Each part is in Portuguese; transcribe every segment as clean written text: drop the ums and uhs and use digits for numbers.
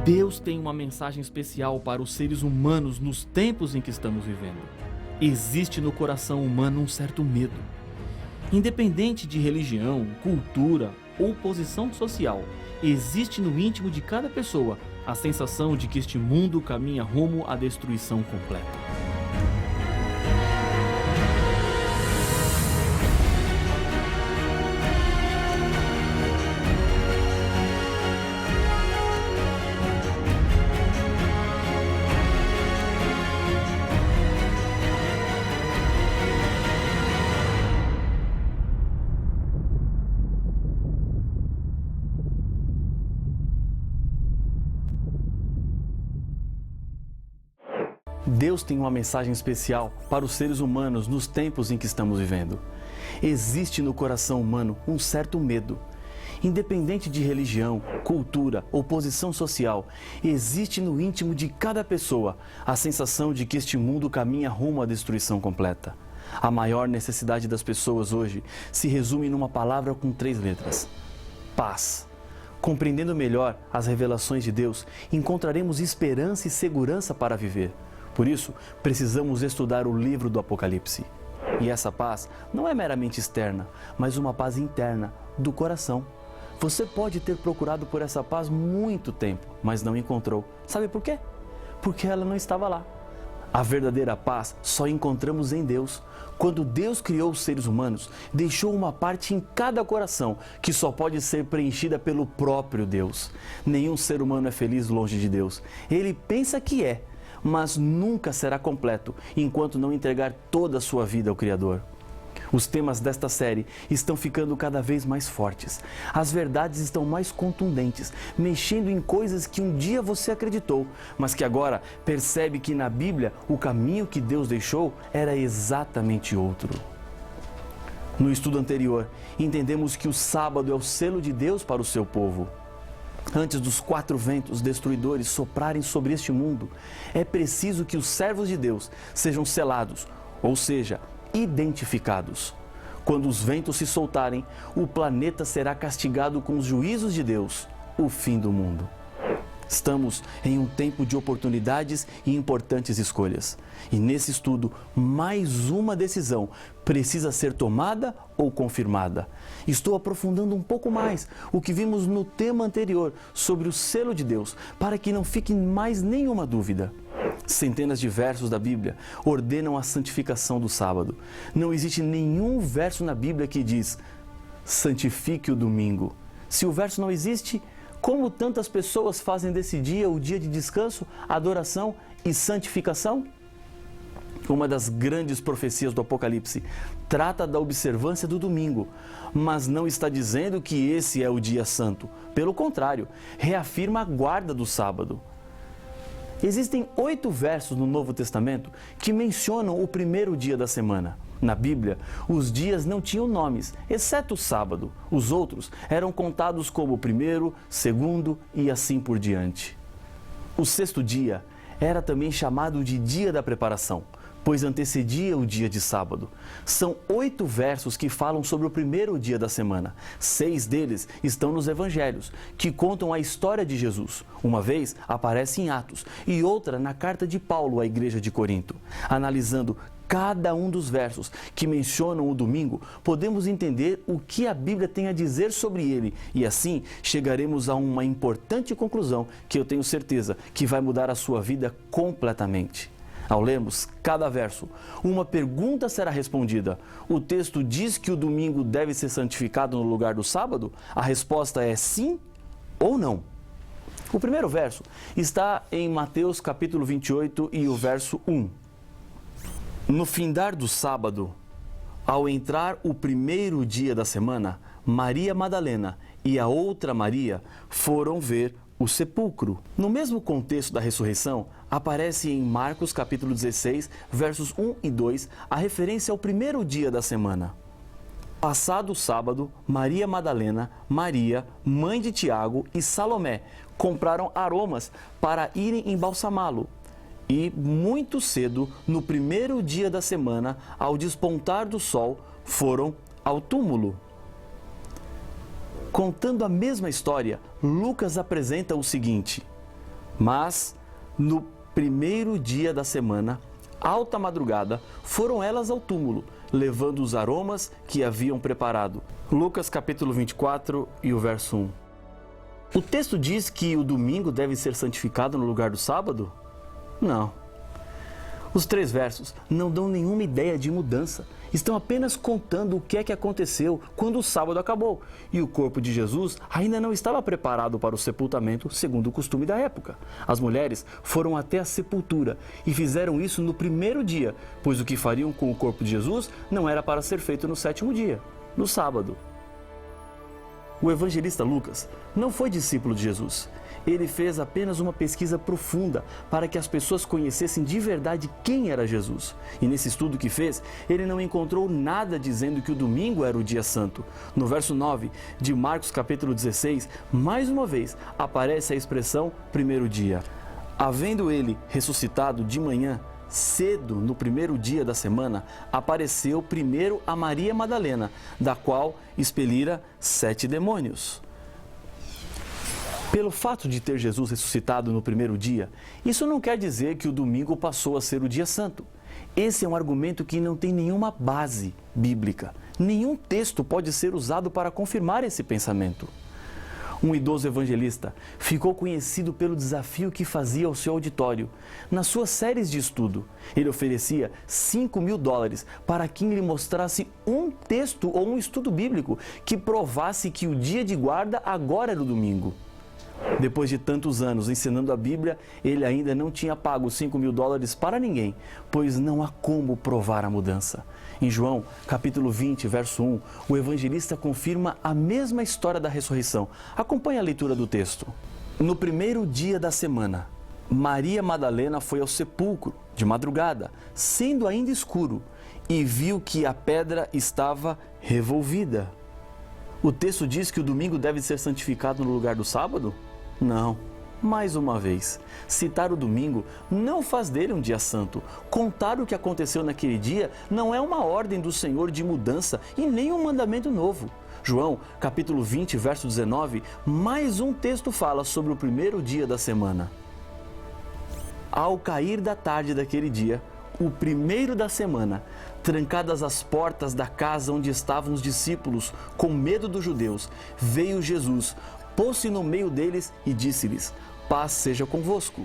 Deus tem uma mensagem especial para os seres humanos nos tempos em que estamos vivendo. Existe no coração humano um certo medo. Independente de religião, cultura ou posição social, existe no íntimo de cada pessoa a sensação de que este mundo caminha rumo à destruição completa. Deus tem uma mensagem especial para os seres humanos nos tempos em que estamos vivendo. Existe no coração humano um certo medo. Independente de religião, cultura ou posição social, existe no íntimo de cada pessoa a sensação de que este mundo caminha rumo à destruição completa. A maior necessidade das pessoas hoje se resume numa palavra com 3 letras: paz. Compreendendo melhor as revelações de Deus, encontraremos esperança e segurança para viver. Por isso, precisamos estudar o livro do Apocalipse. E essa paz não é meramente externa, mas uma paz interna, do coração. Você pode ter procurado por essa paz muito tempo, mas não encontrou. Sabe por quê? Porque ela não estava lá. A verdadeira paz só encontramos em Deus. Quando Deus criou os seres humanos, deixou uma parte em cada coração que só pode ser preenchida pelo próprio Deus. Nenhum ser humano é feliz longe de Deus. Ele pensa que é, mas nunca será completo enquanto não entregar toda a sua vida ao Criador. Os temas desta série estão ficando cada vez mais fortes. As verdades estão mais contundentes, mexendo em coisas que um dia você acreditou, mas que agora percebe que na Bíblia o caminho que Deus deixou era exatamente outro. No estudo anterior, entendemos que o sábado é o selo de Deus para o seu povo. Antes dos 4 ventos destruidores soprarem sobre este mundo, é preciso que os servos de Deus sejam selados, ou seja, identificados. Quando os ventos se soltarem, o planeta será castigado com os juízos de Deus, o fim do mundo. Estamos em um tempo de oportunidades e importantes escolhas. E nesse estudo, mais uma decisão precisa ser tomada ou confirmada. Estou aprofundando um pouco mais o que vimos no tema anterior sobre o selo de Deus, para que não fique mais nenhuma dúvida. Centenas de versos da Bíblia ordenam a santificação do sábado. Não existe nenhum verso na Bíblia que diz: santifique o domingo. Se o verso não existe, como tantas pessoas fazem desse dia o dia de descanso, adoração e santificação? Uma das grandes profecias do Apocalipse trata da observância do domingo, mas não está dizendo que esse é o dia santo. Pelo contrário, reafirma a guarda do sábado. Existem 8 versos no Novo Testamento que mencionam o primeiro dia da semana. Na Bíblia, os dias não tinham nomes, exceto o sábado. Os outros eram contados como o primeiro, segundo e assim por diante. O 6º dia era também chamado de dia da preparação, pois antecedia o dia de sábado. São 8 versos que falam sobre o primeiro dia da semana. 6 deles estão nos Evangelhos, que contam a história de Jesus. Uma vez aparece em Atos e outra na carta de Paulo à igreja de Corinto. Analisando cada um dos versos que mencionam o domingo, podemos entender o que a Bíblia tem a dizer sobre ele e assim chegaremos a uma importante conclusão que eu tenho certeza que vai mudar a sua vida completamente. Ao lermos cada verso, uma pergunta será respondida. O texto diz que o domingo deve ser santificado no lugar do sábado? A resposta é sim ou não. O primeiro verso está em Mateus capítulo 28 e o verso 1. No findar do sábado, ao entrar o primeiro dia da semana, Maria Madalena e a outra Maria foram ver o sepulcro. No mesmo contexto da ressurreição, aparece em Marcos capítulo 16, versos 1 e 2, a referência ao primeiro dia da semana. Passado o sábado, Maria Madalena, Maria, mãe de Tiago e Salomé compraram aromas para irem embalsamá-lo. E, muito cedo, no primeiro dia da semana, ao despontar do sol, foram ao túmulo. Contando a mesma história, Lucas apresenta o seguinte: Mas, no primeiro dia da semana, alta madrugada, foram elas ao túmulo, levando os aromas que haviam preparado. Lucas capítulo 24 e o verso 1. O texto diz que o domingo deve ser santificado no lugar do sábado? Não. Os 3 versos não dão nenhuma ideia de mudança. Estão apenas contando o que é que aconteceu quando o sábado acabou e o corpo de Jesus ainda não estava preparado para o sepultamento segundo o costume da época. As mulheres foram até a sepultura e fizeram isso no primeiro dia, pois o que fariam com o corpo de Jesus não era para ser feito no 7º dia, no sábado. O evangelista Lucas não foi discípulo de Jesus. Ele fez apenas uma pesquisa profunda para que as pessoas conhecessem de verdade quem era Jesus. E nesse estudo que fez, ele não encontrou nada dizendo que o domingo era o dia santo. No verso 9 de Marcos capítulo 16, mais uma vez aparece a expressão primeiro dia. Havendo ele ressuscitado de manhã, cedo no primeiro dia da semana, apareceu primeiro a Maria Madalena, da qual expelira 7 demônios. Pelo fato de ter Jesus ressuscitado no primeiro dia, isso não quer dizer que o domingo passou a ser o dia santo. Esse é um argumento que não tem nenhuma base bíblica. Nenhum texto pode ser usado para confirmar esse pensamento. Um idoso evangelista ficou conhecido pelo desafio que fazia ao seu auditório. Nas suas séries de estudo, ele oferecia $5.000 para quem lhe mostrasse um texto ou um estudo bíblico que provasse que o dia de guarda agora era o domingo. Depois de tantos anos ensinando a Bíblia, ele ainda não tinha pago $5.000 para ninguém, pois não há como provar a mudança. Em João, capítulo 20, verso 1, o evangelista confirma a mesma história da ressurreição. Acompanhe a leitura do texto. No primeiro dia da semana, Maria Madalena foi ao sepulcro, de madrugada, sendo ainda escuro, e viu que a pedra estava revolvida. O texto diz que o domingo deve ser santificado no lugar do sábado? Não. Mais uma vez, citar o domingo não faz dele um dia santo. Contar o que aconteceu naquele dia não é uma ordem do Senhor de mudança e nem um mandamento novo. João, capítulo 20, verso 19, mais um texto fala sobre o primeiro dia da semana. Ao cair da tarde daquele dia, o primeiro da semana, trancadas as portas da casa onde estavam os discípulos, com medo dos judeus, veio Jesus, pôs-se no meio deles e disse-lhes: paz seja convosco.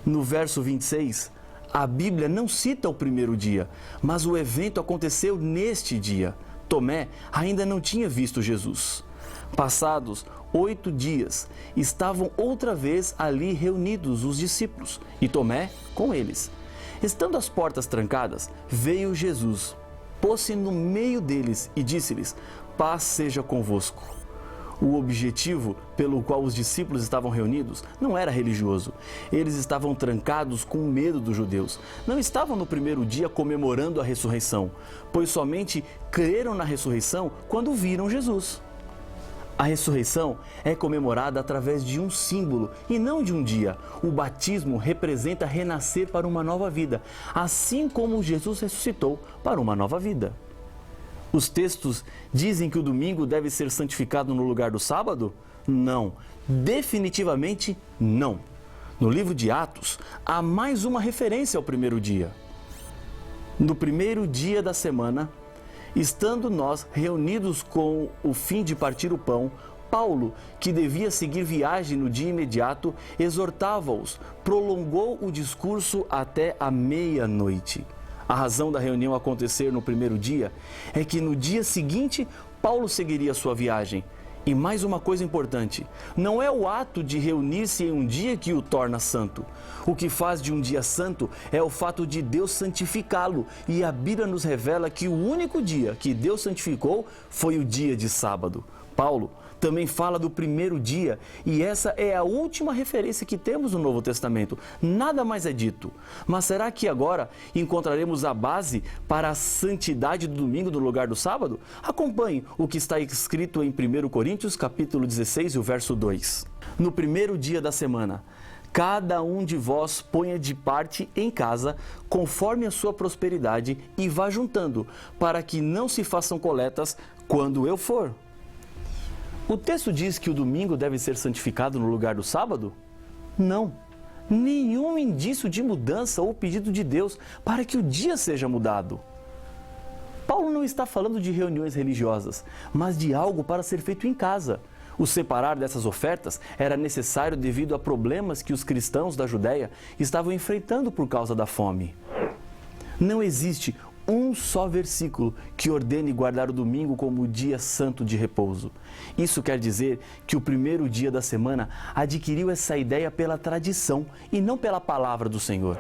No verso 26, a Bíblia não cita o primeiro dia, mas o evento aconteceu neste dia. Tomé ainda não tinha visto Jesus. Passados 8 dias, estavam outra vez ali reunidos os discípulos, e Tomé com eles. Estando as portas trancadas, veio Jesus, pôs-se no meio deles e disse-lhes: paz seja convosco. O objetivo pelo qual os discípulos estavam reunidos não era religioso. Eles estavam trancados com medo dos judeus. Não estavam no primeiro dia comemorando a ressurreição, pois somente creram na ressurreição quando viram Jesus. A ressurreição é comemorada através de um símbolo e não de um dia. O batismo representa renascer para uma nova vida, assim como Jesus ressuscitou para uma nova vida. Os textos dizem que o domingo deve ser santificado no lugar do sábado? Não, definitivamente não. No livro de Atos, há mais uma referência ao primeiro dia. No primeiro dia da semana, estando nós reunidos com o fim de partir o pão, Paulo, que devia seguir viagem no dia imediato, exortava-os, prolongou o discurso até a meia-noite. A razão da reunião acontecer no primeiro dia é que no dia seguinte Paulo seguiria sua viagem. E mais uma coisa importante, não é o ato de reunir-se em um dia que o torna santo. O que faz de um dia santo é o fato de Deus santificá-lo. E a Bíblia nos revela que o único dia que Deus santificou foi o dia de sábado. Paulo também fala do primeiro dia, e essa é a última referência que temos no Novo Testamento. Nada mais é dito. Mas será que agora encontraremos a base para a santidade do domingo no lugar do sábado? Acompanhe o que está escrito em 1 Coríntios, capítulo 16, o verso 2. No primeiro dia da semana, cada um de vós ponha de parte em casa, conforme a sua prosperidade, e vá juntando, para que não se façam coletas quando eu for. O texto diz que o domingo deve ser santificado no lugar do sábado? Não. Nenhum indício de mudança ou pedido de Deus para que o dia seja mudado. Paulo não está falando de reuniões religiosas, mas de algo para ser feito em casa. O separar dessas ofertas era necessário devido a problemas que os cristãos da Judéia estavam enfrentando por causa da fome. Não existe um só versículo que ordene guardar o domingo como o dia santo de repouso. Isso quer dizer que o primeiro dia da semana adquiriu essa ideia pela tradição e não pela palavra do Senhor.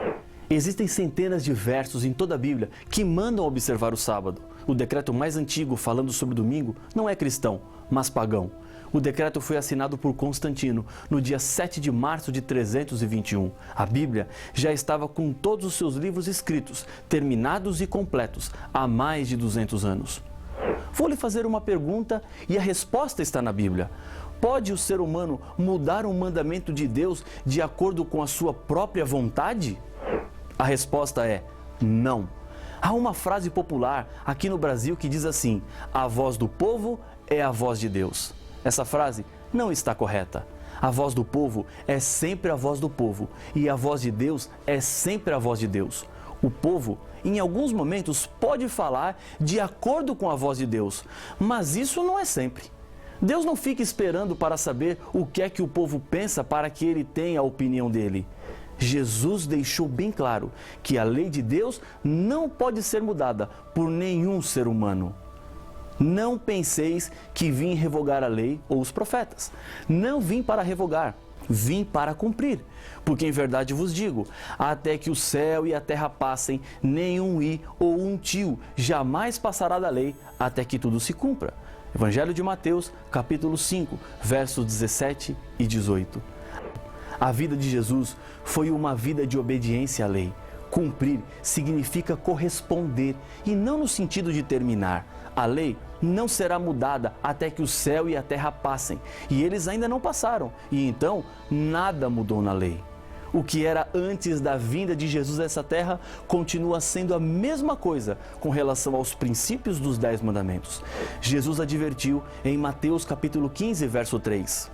Existem centenas de versos em toda a Bíblia que mandam observar o sábado. O decreto mais antigo falando sobre o domingo não é cristão, mas pagão. O decreto foi assinado por Constantino no dia 7 de março de 321. A Bíblia já estava com todos os seus livros escritos, terminados e completos, há mais de 200 anos. Vou lhe fazer uma pergunta e a resposta está na Bíblia. Pode o ser humano mudar um mandamento de Deus de acordo com a sua própria vontade? A resposta é não. Há uma frase popular aqui no Brasil que diz assim: a voz do povo é a voz de Deus. Essa frase não está correta. A voz do povo é sempre a voz do povo e a voz de Deus é sempre a voz de Deus. O povo, em alguns momentos, pode falar de acordo com a voz de Deus, mas isso não é sempre. Deus não fica esperando para saber o que é que o povo pensa para que ele tenha a opinião dele. Jesus deixou bem claro que a lei de Deus não pode ser mudada por nenhum ser humano. Não penseis que vim revogar a lei ou os profetas. Não vim para revogar, vim para cumprir. Porque em verdade vos digo, até que o céu e a terra passem, nenhum i ou um tio jamais passará da lei, até que tudo se cumpra. Evangelho de Mateus, capítulo 5, versos 17 e 18. A vida de Jesus foi uma vida de obediência à lei. Cumprir significa corresponder e não no sentido de terminar. A lei não será mudada até que o céu e a terra passem, e eles ainda não passaram, e então nada mudou na lei. O que era antes da vinda de Jesus a essa terra continua sendo a mesma coisa com relação aos princípios dos 10 mandamentos. Jesus advertiu em Mateus capítulo 15, verso 3.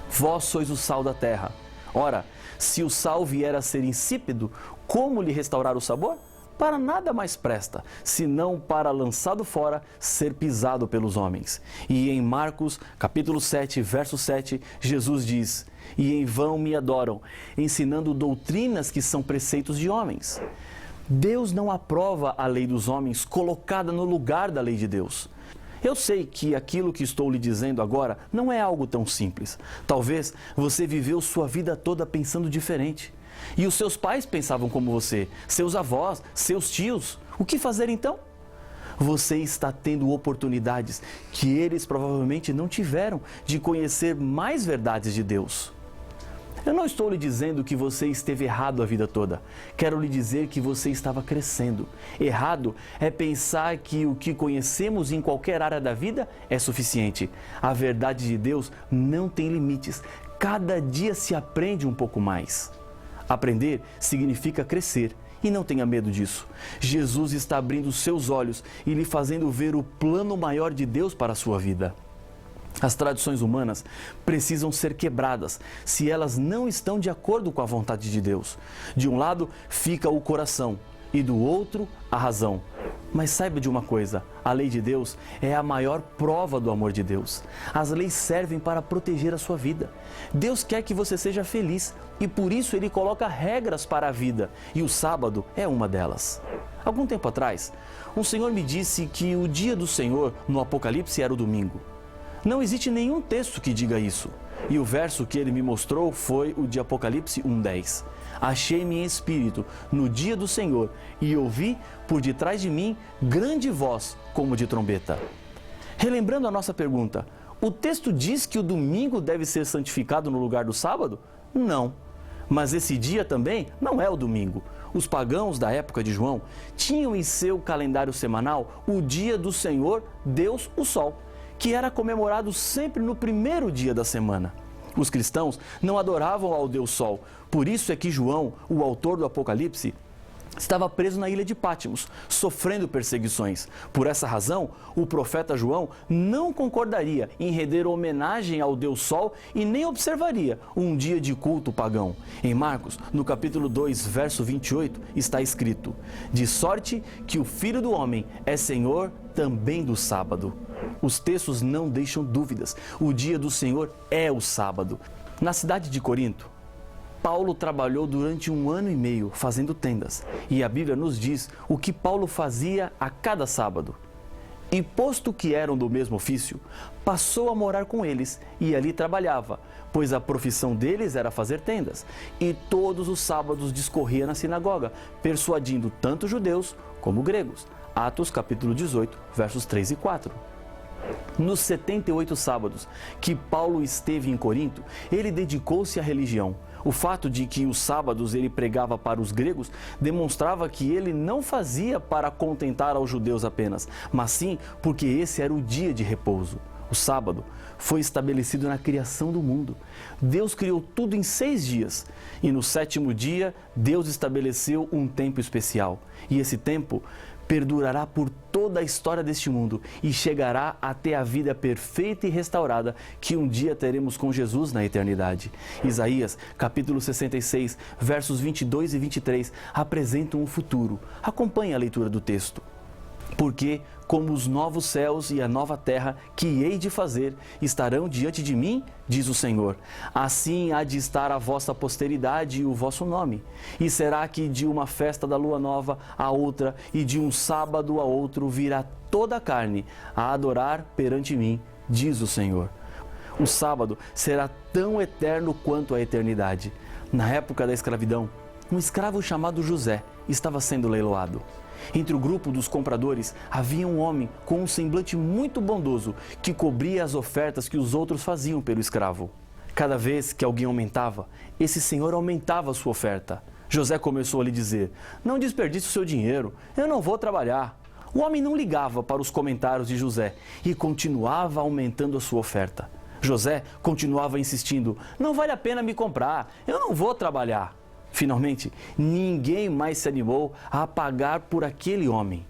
Vós sois o sal da terra. Ora, se o sal vier a ser insípido, como lhe restaurar o sabor? Para nada mais presta, senão para, lançado fora, ser pisado pelos homens. E em Marcos, capítulo 7, verso 7, Jesus diz: e em vão me adoram, ensinando doutrinas que são preceitos de homens. Deus não aprova a lei dos homens colocada no lugar da lei de Deus. Eu sei que aquilo que estou lhe dizendo agora não é algo tão simples. Talvez você viveu sua vida toda pensando diferente. E os seus pais pensavam como você, seus avós, seus tios. O que fazer então? Você está tendo oportunidades que eles provavelmente não tiveram de conhecer mais verdades de Deus. Eu não estou lhe dizendo que você esteve errado a vida toda. Quero lhe dizer que você estava crescendo. Errado é pensar que o que conhecemos em qualquer área da vida é suficiente. A verdade de Deus não tem limites. Cada dia se aprende um pouco mais. Aprender significa crescer. E não tenha medo disso. Jesus está abrindo seus olhos e lhe fazendo ver o plano maior de Deus para a sua vida. As tradições humanas precisam ser quebradas se elas não estão de acordo com a vontade de Deus. De um lado fica o coração e do outro a razão. Mas saiba de uma coisa, a lei de Deus é a maior prova do amor de Deus. As leis servem para proteger a sua vida. Deus quer que você seja feliz e por isso Ele coloca regras para a vida e o sábado é uma delas. Algum tempo atrás, um senhor me disse que o dia do Senhor no Apocalipse era o domingo. Não existe nenhum texto que diga isso. E o verso que ele me mostrou foi o de Apocalipse 1:10. Achei-me em espírito no dia do Senhor e ouvi por detrás de mim grande voz como de trombeta. Relembrando a nossa pergunta, o texto diz que o domingo deve ser santificado no lugar do sábado? Não. Mas esse dia também não é o domingo. Os pagãos da época de João tinham em seu calendário semanal o dia do Senhor, Deus, o Sol, que era comemorado sempre no primeiro dia da semana. Os cristãos não adoravam ao Deus Sol, por isso é que João, o autor do Apocalipse, estava preso na ilha de Pátimos, sofrendo perseguições. Por essa razão, o profeta João não concordaria em render homenagem ao Deus Sol e nem observaria um dia de culto pagão. Em Marcos, no capítulo 2, verso 28, está escrito: de sorte que o Filho do Homem é Senhor também do sábado. Os textos não deixam dúvidas. O dia do Senhor é o sábado. Na cidade de Corinto, Paulo trabalhou durante 1 ano e meio fazendo tendas, e a Bíblia nos diz o que Paulo fazia a cada sábado. E posto que eram do mesmo ofício, passou a morar com eles e ali trabalhava, pois a profissão deles era fazer tendas, e todos os sábados discorria na sinagoga, persuadindo tanto judeus como gregos. Atos capítulo 18, versos 3 e 4. Nos 78 sábados que Paulo esteve em Corinto, ele dedicou-se à religião. O fato de que os sábados ele pregava para os gregos demonstrava que ele não fazia para contentar aos judeus apenas, mas sim porque esse era o dia de repouso. O sábado foi estabelecido na criação do mundo. Deus criou tudo em 6 dias e no 7º dia Deus estabeleceu um tempo especial. E esse tempo perdurará por toda a história deste mundo e chegará até a vida perfeita e restaurada que um dia teremos com Jesus na eternidade. Isaías, capítulo 66, versos 22 e 23, apresentam o futuro. Acompanhe a leitura do texto. Porque, como os novos céus e a nova terra que hei de fazer estarão diante de mim, diz o Senhor, assim há de estar a vossa posteridade e o vosso nome. E será que de uma festa da lua nova a outra e de um sábado a outro virá toda a carne a adorar perante mim, diz o Senhor. O sábado será tão eterno quanto a eternidade. Na época da escravidão, um escravo chamado José estava sendo leiloado. Entre o grupo dos compradores havia um homem com um semblante muito bondoso que cobria as ofertas que os outros faziam pelo escravo. Cada vez que alguém aumentava, esse senhor aumentava a sua oferta. José começou a lhe dizer: não desperdice o seu dinheiro, eu não vou trabalhar. O homem não ligava para os comentários de José e continuava aumentando a sua oferta. José continuava insistindo: não vale a pena me comprar, eu não vou trabalhar. Finalmente, ninguém mais se animou a pagar por aquele homem.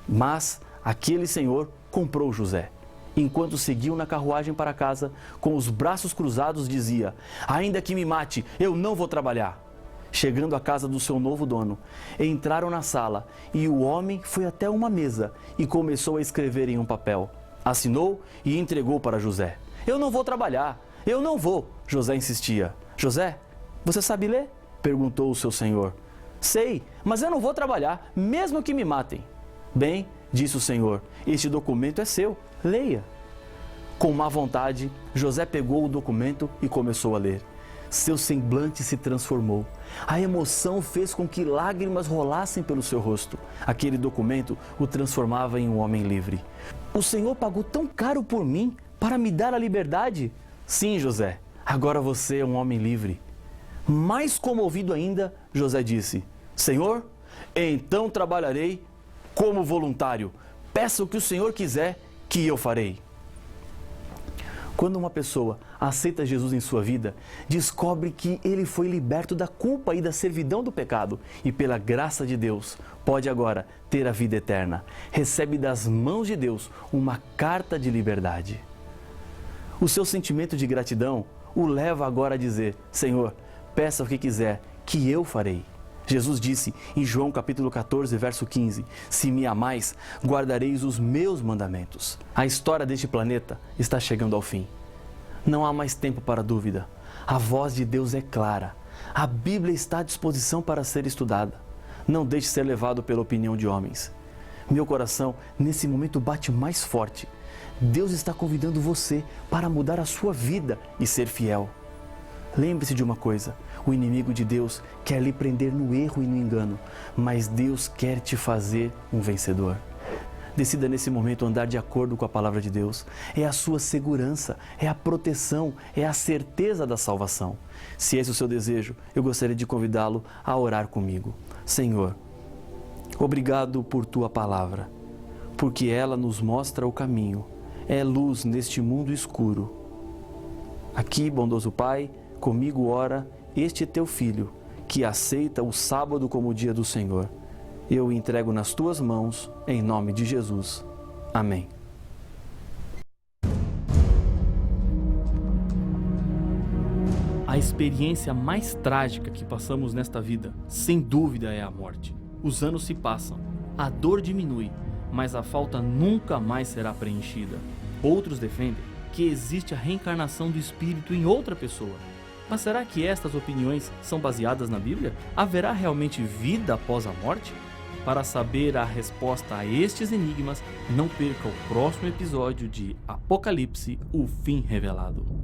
Mas aquele senhor comprou José. Enquanto seguiam na carruagem para casa, com os braços cruzados, dizia: ainda que me mate, eu não vou trabalhar. Chegando à casa do seu novo dono, entraram na sala e o homem foi até uma mesa e começou a escrever em um papel. Assinou e entregou para José. Eu não vou trabalhar, eu não vou, José insistia. José, você sabe ler? Perguntou o seu senhor. Sei, mas eu não vou trabalhar, mesmo que me matem. Bem, disse o senhor, este documento é seu, leia. Com má vontade, José pegou o documento e começou a ler. Seu semblante se transformou. A emoção fez com que lágrimas rolassem pelo seu rosto. Aquele documento o transformava em um homem livre. O Senhor pagou tão caro por mim para me dar a liberdade? Sim, José, agora você é um homem livre. Mais comovido ainda, José disse: Senhor, então trabalharei como voluntário. Peça o que o Senhor quiser, que eu farei. Quando uma pessoa aceita Jesus em sua vida, descobre que ele foi liberto da culpa e da servidão do pecado e, pela graça de Deus, pode agora ter a vida eterna. Recebe das mãos de Deus uma carta de liberdade. O seu sentimento de gratidão o leva agora a dizer: Senhor, peça o que quiser, que eu farei. Jesus disse em João capítulo 14, verso 15, se me amais, guardareis os meus mandamentos. A história deste planeta está chegando ao fim. Não há mais tempo para dúvida. A voz de Deus é clara. A Bíblia está à disposição para ser estudada. Não deixe ser levado pela opinião de homens. Meu coração, nesse momento, bate mais forte. Deus está convidando você para mudar a sua vida e ser fiel. Lembre-se de uma coisa: o inimigo de Deus quer lhe prender no erro e no engano, mas Deus quer te fazer um vencedor. Decida nesse momento andar de acordo com a palavra de Deus. É a sua segurança, é a proteção, é a certeza da salvação. Se esse é o seu desejo, eu gostaria de convidá-lo a orar comigo. Senhor, obrigado por Tua palavra, porque ela nos mostra o caminho, é luz neste mundo escuro. Aqui, bondoso Pai, comigo ora este Teu Filho, que aceita o sábado como o dia do Senhor. Eu o entrego nas tuas mãos, em nome de Jesus. Amém. A experiência mais trágica que passamos nesta vida, sem dúvida, é a morte. Os anos se passam, a dor diminui, mas a falta nunca mais será preenchida. Outros defendem que existe a reencarnação do espírito em outra pessoa. Mas será que estas opiniões são baseadas na Bíblia? Haverá realmente vida após a morte? Para saber a resposta a estes enigmas, não perca o próximo episódio de Apocalipse, o Fim Revelado.